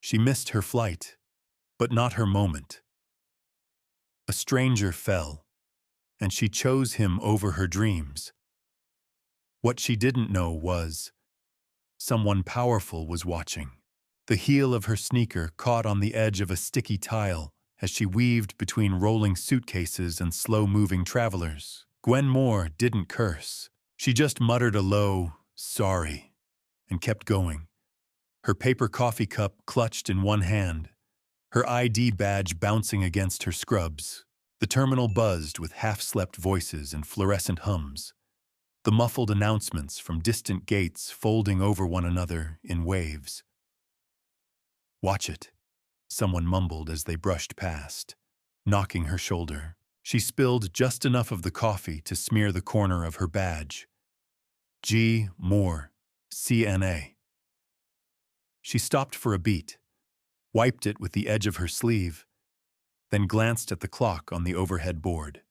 She missed her flight, but not her moment. A stranger fell, and she chose him over her dreams. What she didn't know was, someone powerful was watching. The heel of her sneaker caught on the edge of a sticky tile as she weaved between rolling suitcases and slow-moving travelers. Gwen Moore didn't curse. She just muttered a low, "sorry," and kept going. Her paper coffee cup clutched in one hand, her ID badge bouncing against her scrubs. The terminal buzzed with half-slept voices and fluorescent hums, the muffled announcements from distant gates folding over one another in waves. "Watch it," someone mumbled as they brushed past, knocking her shoulder. She spilled just enough of the coffee to smear the corner of her badge. G. Moore, CNA. She stopped for a beat, wiped it with the edge of her sleeve, then glanced at the clock on the overhead board.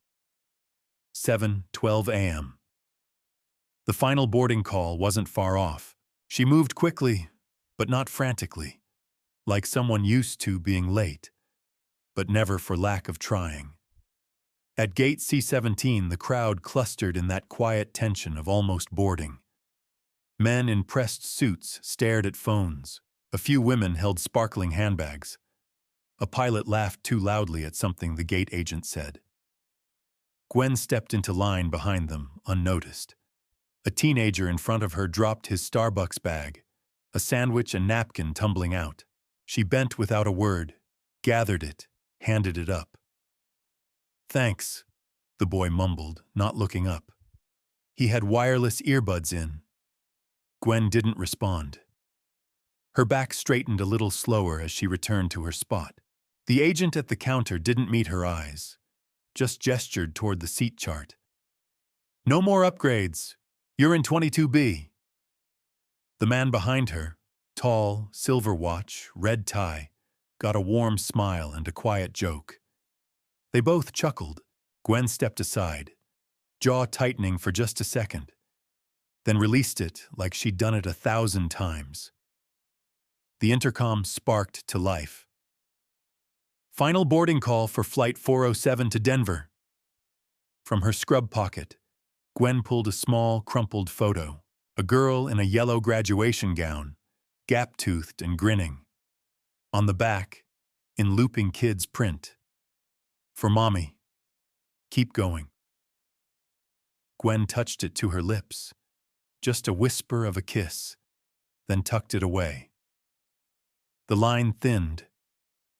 7:12 a.m. The final boarding call wasn't far off. She moved quickly, but not frantically, like someone used to being late, but never for lack of trying. At gate C-17, the crowd clustered in that quiet tension of almost boarding. Men in pressed suits stared at phones. A few women held sparkling handbags. A pilot laughed too loudly at something the gate agent said. Gwen stepped into line behind them, unnoticed. A teenager in front of her dropped his Starbucks bag, a sandwich and napkin tumbling out. She bent without a word, gathered it, handed it up. "Thanks," the boy mumbled, not looking up. He had wireless earbuds in. Gwen didn't respond. Her back straightened a little slower as she returned to her spot. The agent at the counter didn't meet her eyes, just gestured toward the seat chart. "No more upgrades. You're in 22B. The man behind her, tall, silver watch, red tie, got a warm smile and a quiet joke. They both chuckled. Gwen stepped aside, jaw tightening for just a second, then released it like she'd done it 1,000 times. The intercom sparked to life. "Final boarding call for Flight 407 to Denver." From her scrub pocket, Gwen pulled a small, crumpled photo. A girl in a yellow graduation gown, gap-toothed and grinning. On the back, in looping kids' print, "For Mommy. Keep going." Gwen touched it to her lips, just a whisper of a kiss, then tucked it away. The line thinned.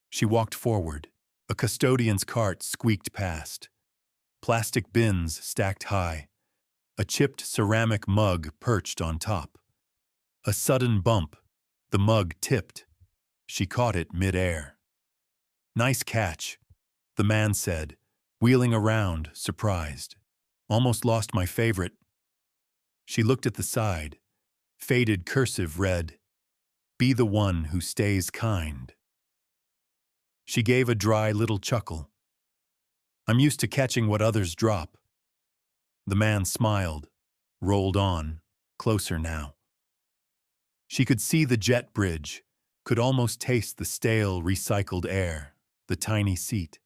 She walked forward. A custodian's cart squeaked past. Plastic bins stacked high. A chipped ceramic mug perched on top. A sudden bump. The mug tipped. She caught it mid-air. "Nice catch," the man said, wheeling around, surprised. "Almost lost my favorite." She looked at the side. Faded cursive read, "Be the one who stays kind." She gave a dry little chuckle. "I'm used to catching what others drop." The man smiled, rolled on, closer now. She could see the jet bridge, could almost taste the stale, recycled air, the tiny seat.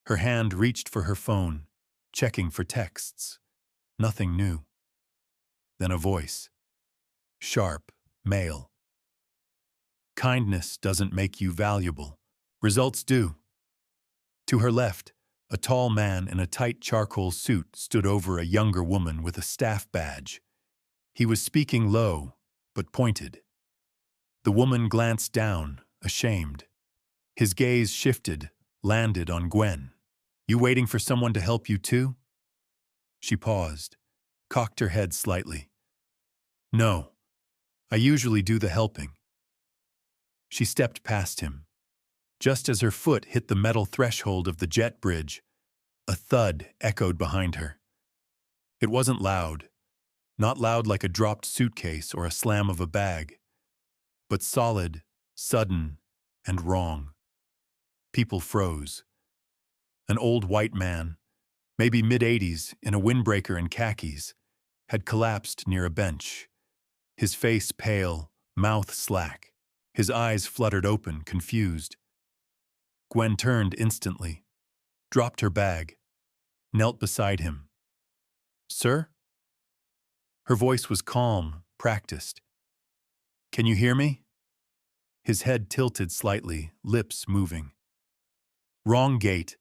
Her hand reached for her phone, checking for texts. Nothing new. Then a voice. Sharp, male. "Kindness doesn't make you valuable. Results do." To her left, a tall man in a tight charcoal suit stood over a younger woman with a staff badge. He was speaking low, but pointed. The woman glanced down, ashamed. His gaze shifted, landed on Gwen. "You waiting for someone to help you too?" She paused, cocked her head slightly. "No, I usually do the helping." She stepped past him. Just as her foot hit the metal threshold of the jet bridge, a thud echoed behind her. It wasn't loud, not loud like a dropped suitcase or a slam of a bag, but solid, sudden, and wrong. People froze. An old white man, maybe mid-80s, in a windbreaker and khakis, had collapsed near a bench, his face pale, mouth slack. His eyes fluttered open, confused. Gwen turned instantly, dropped her bag, knelt beside him. "Sir?" Her voice was calm, practiced. "Can you hear me?" His head tilted slightly, lips moving. "Wrong gate."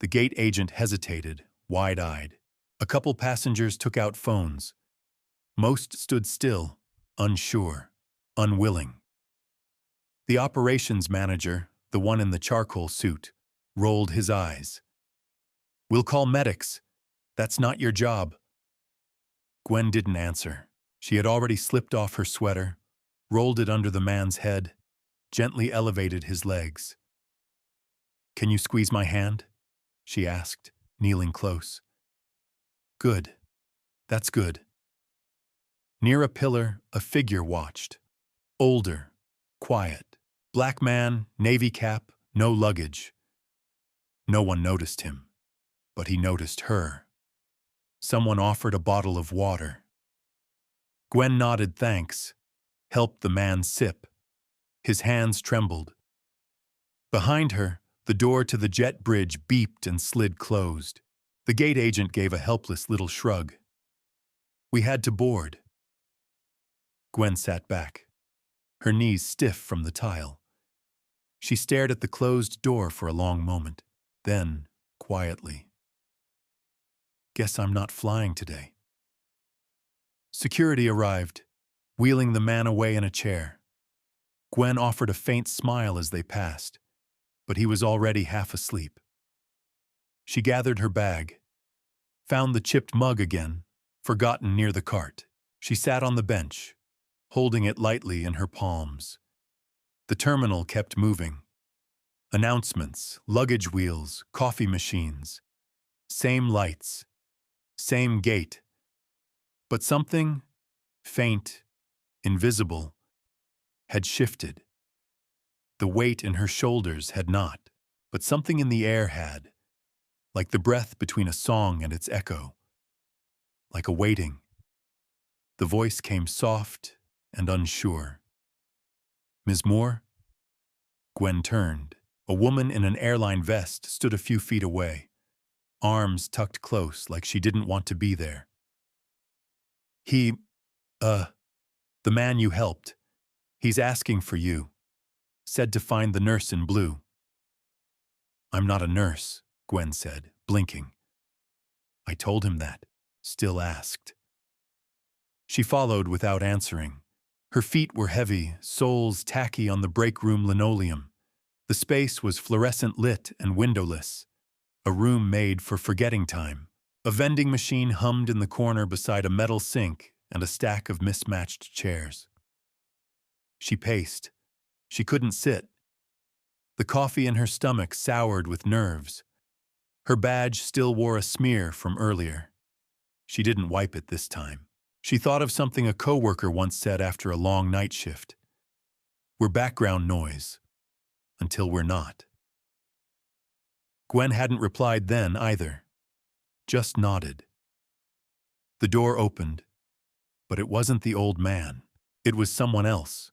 The gate agent hesitated, wide-eyed. A couple passengers took out phones. Most stood still, unsure, unwilling. The operations manager, the one in the charcoal suit, rolled his eyes. "We'll call medics. That's not your job." Gwen didn't answer. She had already slipped off her sweater, rolled it under the man's head, gently elevated his legs. "Can you squeeze my hand?" she asked, kneeling close. "Good. That's good." Near a pillar, a figure watched. Older, quiet. Black man, navy cap, no luggage. No one noticed him, but he noticed her. Someone offered a bottle of water. Gwen nodded thanks, helped the man sip. His hands trembled. Behind her, the door to the jet bridge beeped and slid closed. The gate agent gave a helpless little shrug. "We had to board." Gwen sat back, her knees stiff from the tile. She stared at the closed door for a long moment, then, quietly, "Guess I'm not flying today." Security arrived, wheeling the man away in a chair. Gwen offered a faint smile as they passed, but he was already half asleep. She gathered her bag, found the chipped mug again, forgotten near the cart. She sat on the bench, holding it lightly in her palms. The terminal kept moving. Announcements, luggage wheels, coffee machines. Same lights, same gate. But something, faint, invisible, had shifted. The weight in her shoulders had not, but something in the air had, like the breath between a song and its echo, like a waiting. The voice came soft and unsure. "Ms. Moore?" Gwen turned. A woman in an airline vest stood a few feet away, arms tucked close like she didn't want to be there. The man you helped. He's asking for you. Said to find the nurse in blue." "I'm not a nurse," Gwen said, blinking. "I told him that," still asked. She followed without answering. Her feet were heavy, soles tacky on the break room linoleum. The space was fluorescent lit and windowless, a room made for forgetting time. A vending machine hummed in the corner beside a metal sink and a stack of mismatched chairs. She paced. She couldn't sit. The coffee in her stomach soured with nerves. Her badge still wore a smear from earlier. She didn't wipe it this time. She thought of something a coworker once said after a long night shift. "We're background noise, until we're not." Gwen hadn't replied then either, just nodded. The door opened, but it wasn't the old man. It was someone else,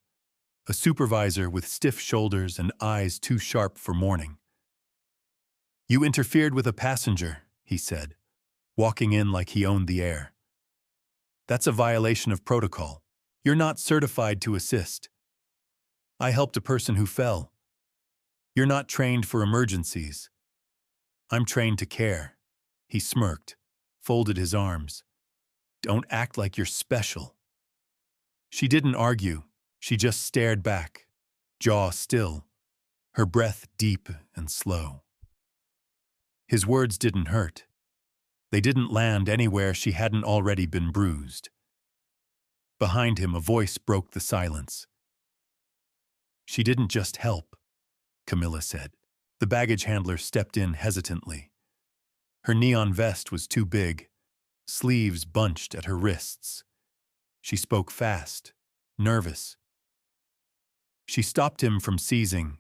a supervisor with stiff shoulders and eyes too sharp for morning. "You interfered with a passenger," he said, walking in like he owned the air. "That's a violation of protocol. You're not certified to assist. I helped a person who fell. You're not trained for emergencies. I'm trained to care." He smirked, folded his arms. "Don't act like you're special." She didn't argue. She just stared back, jaw still, her breath deep and slow. His words didn't hurt. They didn't land anywhere she hadn't already been bruised. Behind him, a voice broke the silence. "She didn't just help," Camilla said. The baggage handler stepped in hesitantly. Her neon vest was too big, sleeves bunched at her wrists. She spoke fast, nervous. She stopped him from seizing,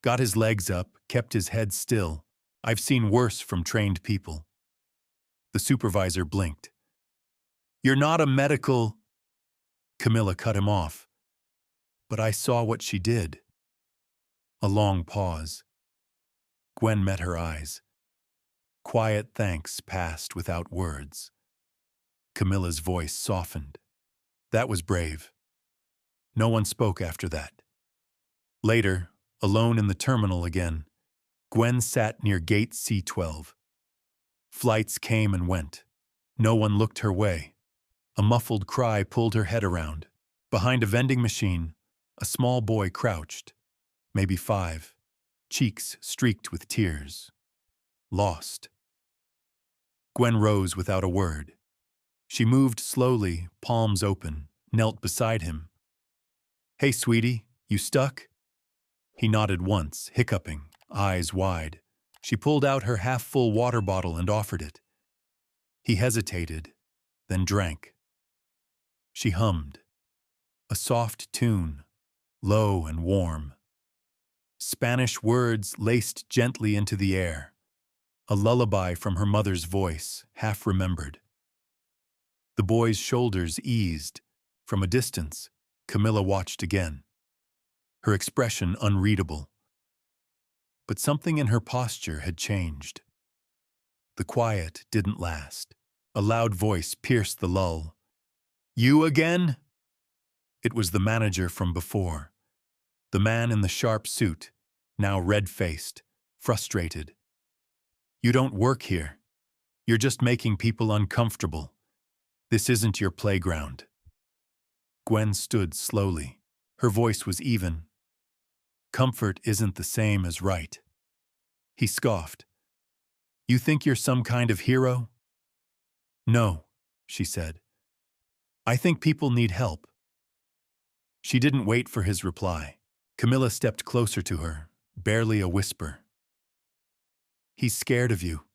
got his legs up, kept his head still. "I've seen worse from trained people." The supervisor blinked. "You're not a medical—" Camilla cut him off. But I saw what she did. A long pause. Gwen met her eyes. Quiet thanks passed without words. Camilla's voice softened. That was brave. No one spoke after that. Later, alone in the terminal again, Gwen sat near gate C12. Flights came and went. No one looked her way. A muffled cry pulled her head around. Behind a vending machine, a small boy crouched, maybe 5, cheeks streaked with tears. Lost. Gwen rose without a word. She moved slowly, palms open, knelt beside him. "Hey, sweetie, you stuck?" He nodded once, hiccuping, eyes wide. She pulled out her half-full water bottle and offered it. He hesitated, then drank. She hummed. A soft tune, low and warm. Spanish words laced gently into the air. A lullaby from her mother's voice, half remembered. The boy's shoulders eased. From a distance, Camilla watched again. Her expression unreadable. But something in her posture had changed. The quiet didn't last. A loud voice pierced the lull. "You again?" It was the manager from before. The man in the sharp suit, now red-faced, frustrated. "You don't work here. You're just making people uncomfortable. This isn't your playground." Gwen stood slowly. Her voice was even. "Comfort isn't the same as right." He scoffed. "You think you're some kind of hero?" "No," she said. "I think people need help." She didn't wait for his reply. Camilla stepped closer to her, barely a whisper. "He's scared of you."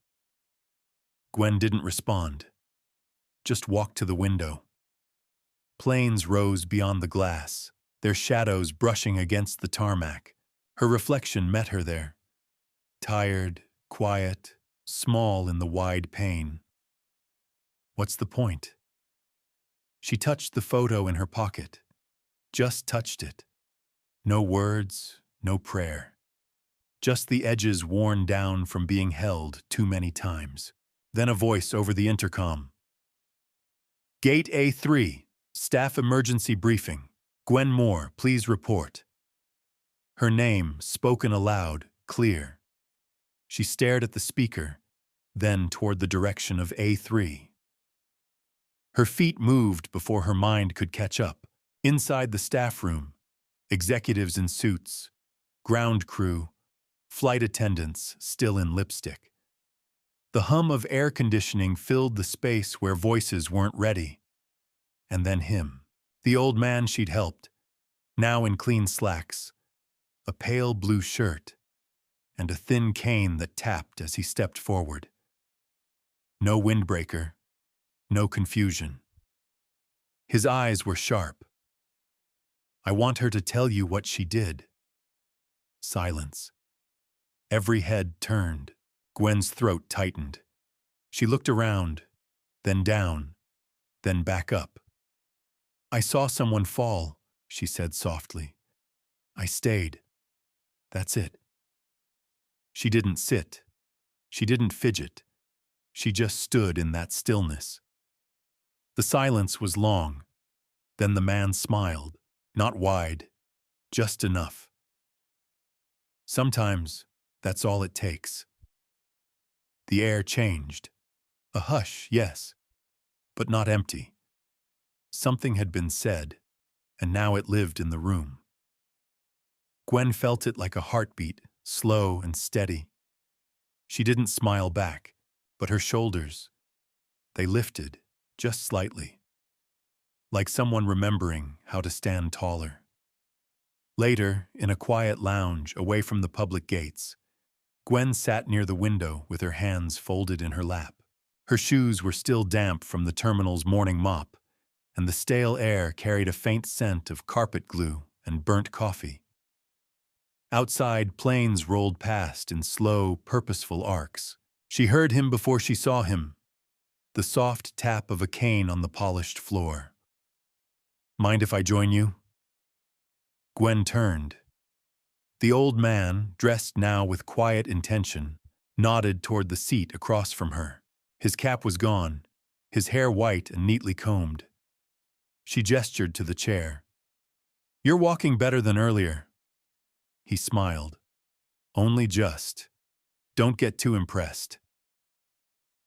Gwen didn't respond, just walked to the window. Planes rose beyond the glass, their shadows brushing against the tarmac. Her reflection met her there. Tired, quiet, small in the wide pane. What's the point? She touched the photo in her pocket. Just touched it. No words, no prayer. Just the edges worn down from being held too many times. Then a voice over the intercom. "Gate A3, staff emergency briefing. Gwen Moore, please report." Her name, spoken aloud, clear. She stared at the speaker, then toward the direction of A3. Her feet moved before her mind could catch up. Inside the staff room, executives in suits, ground crew, flight attendants still in lipstick. The hum of air conditioning filled the space where voices weren't ready. And then him, the old man she'd helped, now in clean slacks, a pale blue shirt, and a thin cane that tapped as he stepped forward. No windbreaker, no confusion. His eyes were sharp. "I want her to tell you what she did." Silence. Every head turned. Gwen's throat tightened. She looked around, then down, then back up. "I saw someone fall," she said softly. "I stayed. That's it." She didn't sit. She didn't fidget. She just stood in that stillness. The silence was long. Then the man smiled, not wide, just enough. Sometimes that's all it takes. The air changed. A hush, yes, but not empty. Something had been said, and now it lived in the room. Gwen felt it like a heartbeat, slow and steady. She didn't smile back, but her shoulders, they lifted, just slightly, like someone remembering how to stand taller. Later, in a quiet lounge away from the public gates, Gwen sat near the window with her hands folded in her lap. Her shoes were still damp from the terminal's morning mop, and the stale air carried a faint scent of carpet glue and burnt coffee. Outside, planes rolled past in slow, purposeful arcs. She heard him before she saw him, the soft tap of a cane on the polished floor. "Mind if I join you?" Gwen turned. The old man, dressed now with quiet intention, nodded toward the seat across from her. His cap was gone, his hair white and neatly combed. She gestured to the chair. "You're walking better than earlier." He smiled. "Only just. Don't get too impressed."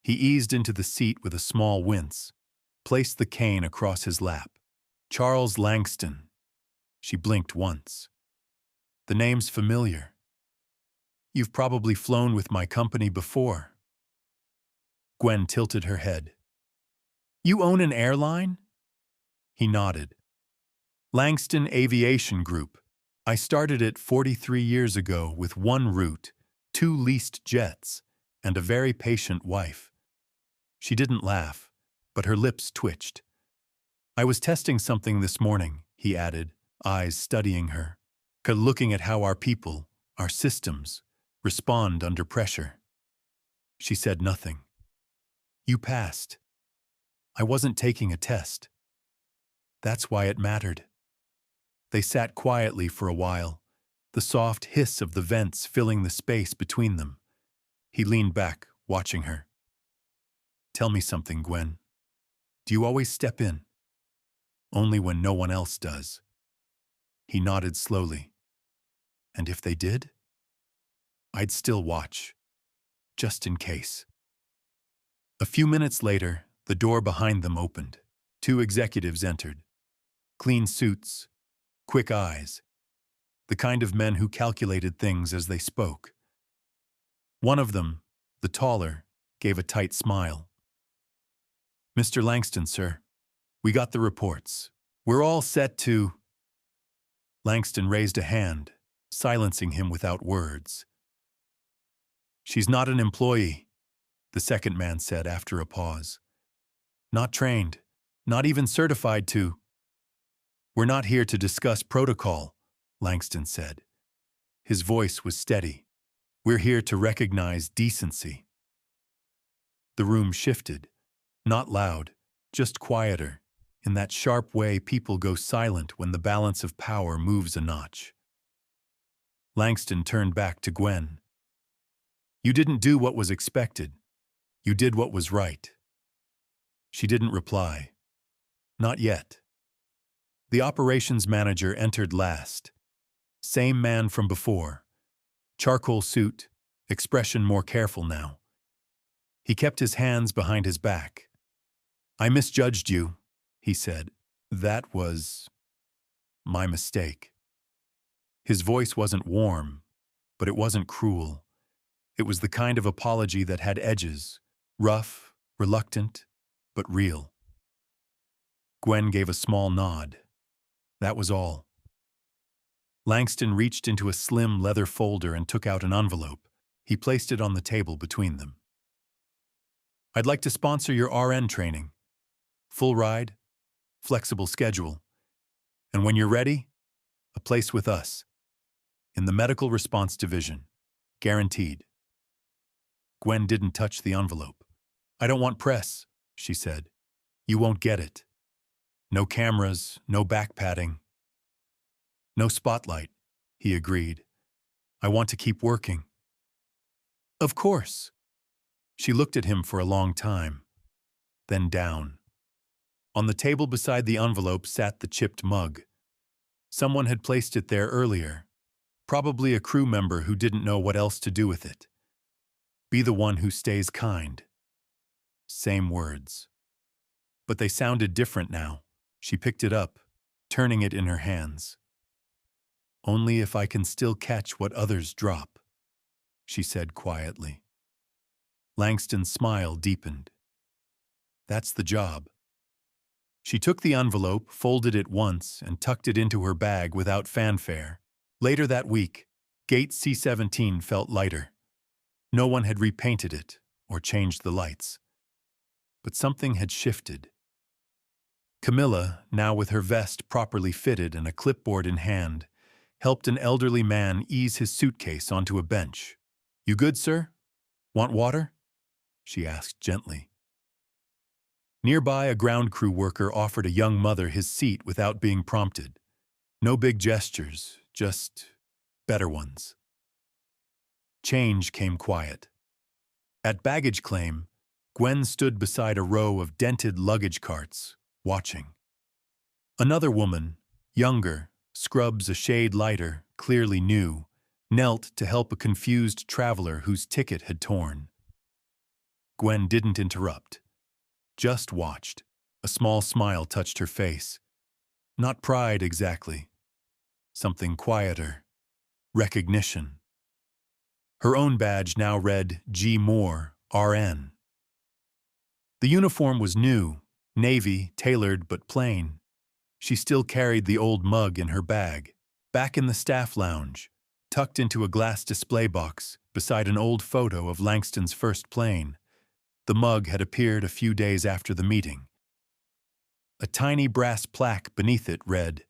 He eased into the seat with a small wince, placed the cane across his lap. "Charles Langston." She blinked once. "The name's familiar. You've probably flown with my company before." Gwen tilted her head. "You own an airline?" He nodded. "Langston Aviation Group. I started it 43 years ago with one route, 2 leased jets, and a very patient wife." She didn't laugh, but her lips twitched. "I was testing something this morning," he added, eyes studying her, looking at how our people, our systems, respond under pressure. She said nothing. "You passed. I wasn't taking a test. That's why it mattered." They sat quietly for a while, the soft hiss of the vents filling the space between them. He leaned back, watching her. "Tell me something, Gwen. Do you always step in?" "Only when no one else does." He nodded slowly. "And if they did?" "I'd still watch, just in case." A few minutes later, the door behind them opened. 2 executives entered. Clean suits, quick eyes, the kind of men who calculated things as they spoke. One of them, the taller, gave a tight smile. "Mr. Langston, sir. We got the reports. We're all set to—" Langston raised a hand, silencing him without words. "She's not an employee," the second man said after a pause. "Not trained, not even certified to—" "We're not here to discuss protocol," Langston said. His voice was steady. "We're here to recognize decency." The room shifted, not loud, just quieter, in that sharp way people go silent when the balance of power moves a notch. Langston turned back to Gwen. "You didn't do what was expected. You did what was right." She didn't reply. Not yet. The operations manager entered last. Same man from before. Charcoal suit, expression more careful now. He kept his hands behind his back. "I misjudged you," he said. "That was my mistake." His voice wasn't warm, but it wasn't cruel. It was the kind of apology that had edges, rough, reluctant, but real. Gwen gave a small nod. That was all. Langston reached into a slim leather folder and took out an envelope. He placed it on the table between them. "I'd like to sponsor your RN training. Full ride, flexible schedule. And when you're ready, a place with us. In the medical response division. Guaranteed." Gwen didn't touch the envelope. "I don't want press," she said. "You won't get it. No cameras, no back padding." "No spotlight," he agreed. "I want to keep working." "Of course." She looked at him for a long time, then down. On the table beside the envelope sat the chipped mug. Someone had placed it there earlier, probably a crew member who didn't know what else to do with it. "Be the one who stays kind." Same words. But they sounded different now. She picked it up, turning it in her hands. "Only if I can still catch what others drop," she said quietly. Langston's smile deepened. "That's the job." She took the envelope, folded it once, and tucked it into her bag without fanfare. Later that week, Gate C-17 felt lighter. No one had repainted it or changed the lights. But something had shifted. Camilla, now with her vest properly fitted and a clipboard in hand, helped an elderly man ease his suitcase onto a bench. "You good, sir? Want water?" she asked gently. Nearby, a ground crew worker offered a young mother his seat without being prompted. No big gestures, just better ones. Change came quiet. At baggage claim, Gwen stood beside a row of dented luggage carts, watching. Another woman, younger, scrubs a shade lighter, clearly new, knelt to help a confused traveler whose ticket had torn. Gwen didn't interrupt, just watched. A small smile touched her face. Not pride exactly. Something quieter. Recognition. Her own badge now read G. Moore, RN. The uniform was new, navy, tailored but plain. She still carried the old mug in her bag, back in the staff lounge, tucked into a glass display box beside an old photo of Langston's first plane. The mug had appeared a few days after the meeting. A tiny brass plaque beneath it read,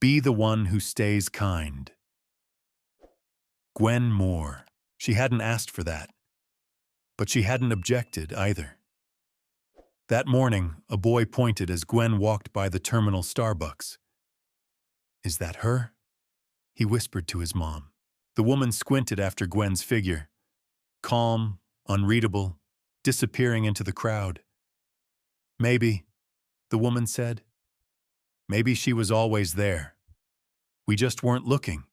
"Be the one who stays kind." Gwen Moore. She hadn't asked for that, but she hadn't objected either. That morning, a boy pointed as Gwen walked by the terminal Starbucks. "Is that her?" he whispered to his mom. The woman squinted after Gwen's figure, calm, unreadable, disappearing into the crowd. "Maybe," the woman said. "Maybe she was always there. We just weren't looking."